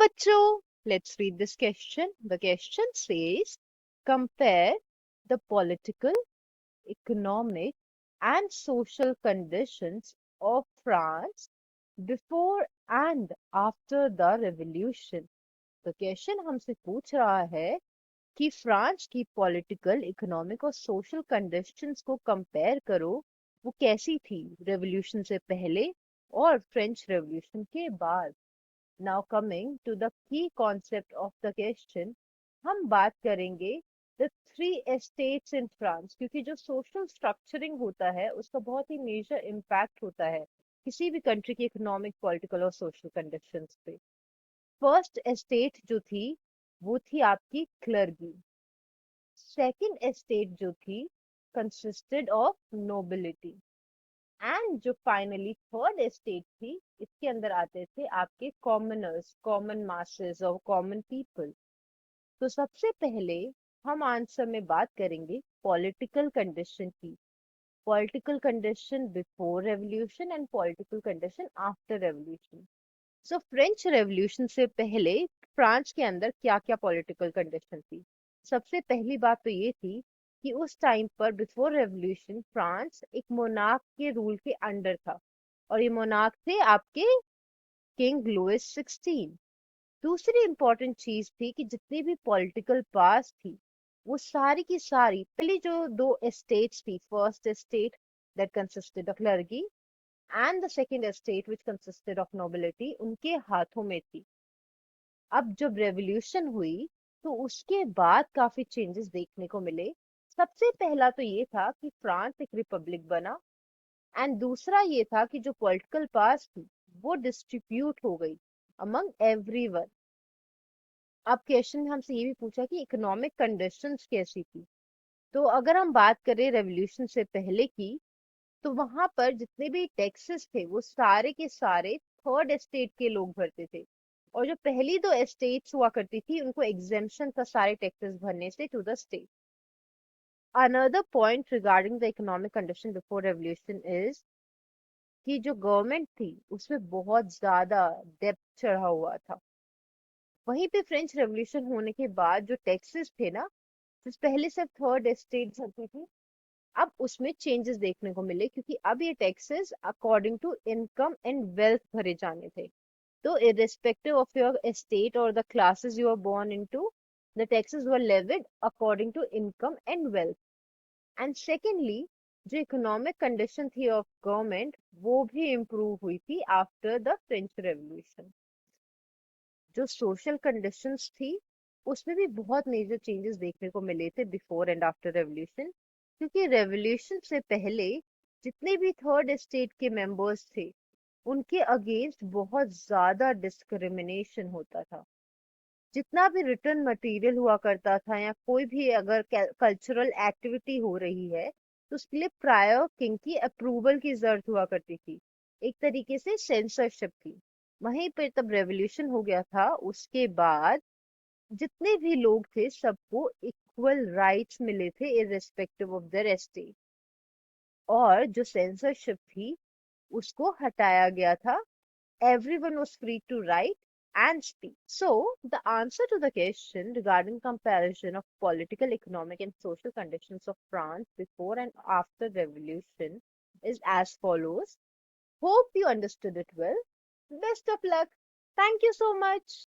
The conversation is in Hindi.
बच्चों, let's read this question. The question says, compare the political, economic, and social conditions of France before and after the revolution. तो क्वेश्चन हमसे पूछ रहा है कि फ्रांस की पॉलिटिकल, इकोनॉमिक और सोशल कंडीशंस को कंपेयर करो, वो कैसी थी रेवोल्यूशन से पहले और फ्रेंच रेवोल्यूशन के बाद। Now coming to the key concept of the question, हम बात करेंगे the three estates in France, क्योंकि जो सोशल स्ट्रक्चरिंग होता है उसका बहुत ही मेजर इम्पैक्ट होता है किसी भी कंट्री की इकोनॉमिक, पॉलिटिकल और सोशल कंडीशंस पे। फर्स्ट एस्टेट जो थी वो थी आपकी क्लर्गी। सेकंड एस्टेट जो थी कंसिस्टेड ऑफ नोबिलिटी। एंड जो फाइनली थर्ड एस्टेट थी, इसके अंदर आते थे आपके कॉमनर्स, कॉमन मासेस और कॉमन पीपल। तो सबसे पहले हम आंसर में बात करेंगे पॉलिटिकल कंडीशन की। Political condition before revolution and political condition after revolution. So French revolution से पहले फ्रांस के अंदर क्या क्या पॉलिटिकल कंडीशन थी। सबसे पहली बात तो ये थी कि उस टाइम पर बिफोर रेवोल्यूशन फ्रांस एक मोनार्क के रूल के अंडर था, और ये मोनार्क थे आपके किंग लुइस 16। दूसरी इंपॉर्टेंट चीज थी कि जितनी भी पॉलिटिकल पार्स थी वो सारी की सारी, पहली जो दो एस्टेट्स थी, first estate that consisted of clergy and the second estate which consisted of nobility, उनके हाथों में थी। अब जब रेवोल्यूशन हुई तो उसके बाद काफी चेंजेस देखने को मिले। सबसे पहला तो ये था कि फ्रांस एक रिपब्लिक बना, एंड दूसरा ये था कि जो पॉलिटिकल पावर्स थी वो डिस्ट्रीब्यूट हो गई अमंग एवरीवन। अब क्वेश्चन में हमसे ये भी पूछा कि इकोनॉमिक कंडीशंस कैसी थी। तो अगर हम बात करें रेवोल्यूशन से पहले की, तो वहां पर जितने भी टैक्सेस थे वो सारे के सारे थर्ड एस्टेट के लोग भरते थे, और जो पहली दो एस्टेट्स हुआ करती थी उनको एग्जेम्पशन था सारे टैक्सेस भरने से to the state. Another point regarding the economic condition before revolution is कि जो गवर्नमेंट थी उसमें बहुत ज्यादा डेब्ट चढ़ा हुआ था। वहीं पे फ्रेंच रेवोल्यूशन होने के बाद जो टैक्सेस थे ना, जिस पहले सिर्फ थर्ड एस्टेट भरती थी, अब उसमें चेंजेस देखने को मिले, क्योंकि अब ये taxes according to income and wealth भरे जाने थे। तो irrespective of your estate or the classes you are born into, the taxes were levied according to income and wealth. And secondly, जो इकोनॉमिक कंडीशन थी ऑफ गवर्नमेंट वो भी इम्प्रूव हुई थी आफ्टर द फ्रेंच रेवोल्यूशन। जो सोशल कंडीशंस थी उसमें भी बहुत मेजर चेंजेस देखने को मिले थे बिफोर एंड आफ्टर रेवोल्यूशन, क्योंकि रेवोल्यूशन से पहले जितने भी थर्ड एस्टेट के मेंबर्स थे उनके अगेंस्ट बहुत ज्यादा डिस्क्रिमिनेशन होता था। जितना भी रिटर्न मटेरियल हुआ करता था या कोई भी अगर कल्चरल एक्टिविटी हो रही है तो उसके लिए प्रायर किंग की अप्रूवल की जरूरत हुआ करती थी। एक तरीके से सेंसरशिप थी। वहीं पर तब रेवोल्यूशन हो गया था उसके बाद जितने भी लोग थे सबको इक्वल राइट्स मिले थे इररिस्पेक्टिव ऑफ देयर एस्टेट, और जो सेंसरशिप थी उसको हटाया गया था। Everyone was free to write and speak. So, the answer to the question regarding comparison of political, economic, and social conditions of France before and after revolution is as follows. Hope you understood it well. Best of luck. Thank you so much.